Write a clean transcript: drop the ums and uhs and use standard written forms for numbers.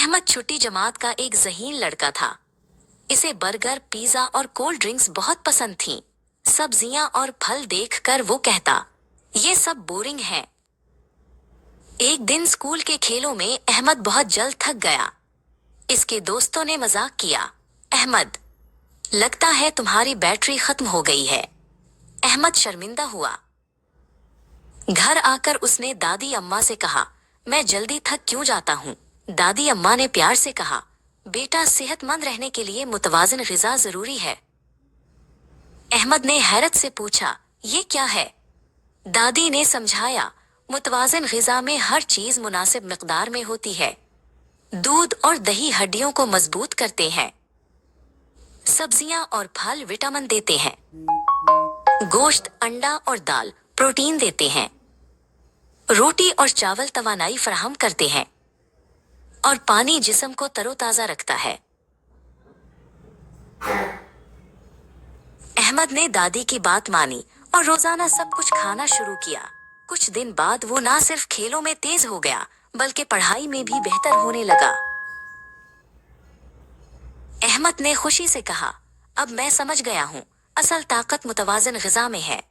अहमद छुट्टी जमात का एक ज़हीन लड़का था। इसे बर्गर, पिज्जा और कोल्ड ड्रिंक्स बहुत पसंद थीं। सब्जियां और फल देखकर वो कहता, ये सब बोरिंग है। एक दिन स्कूल के खेलों में अहमद बहुत जल्द थक गया। इसके दोस्तों ने मजाक किया, अहमद, लगता है तुम्हारी बैटरी खत्म हो गई है। अहमद शर्मिंदा हुआ। घर आकर उसने दादी अम्मा से कहा, मैं जल्दी थक क्यों जाता हूँ। दादी अम्मा ने प्यार से कहा, बेटा, सेहतमंद रहने के लिए मुतवाज़िन ग़िज़ा ज़रूरी है। अहमद ने हैरत से पूछा, ये क्या है? दादी ने समझाया, मुतवाज़िन ग़िज़ा में हर चीज़ मुनासिब मिक़दार में होती है। दूध और दही हड्डियों को मजबूत करते हैं। सब्जियां और फल विटामिन देते हैं। गोश्त, अंडा और दाल प्रोटीन देते हैं। रोटी और चावल तवानाई फराहम करते हैं। और पानी जिस्म को तरोताज़ा रखता है। अहमद ने दादी की बात मानी और रोजाना सब कुछ खाना शुरू किया। कुछ दिन बाद वो ना सिर्फ खेलों में तेज हो गया, बल्कि पढ़ाई में भी बेहतर होने लगा। अहमद ने खुशी से कहा, अब मैं समझ गया हूँ, असल ताकत मुतवाज़िन ग़िज़ा में है।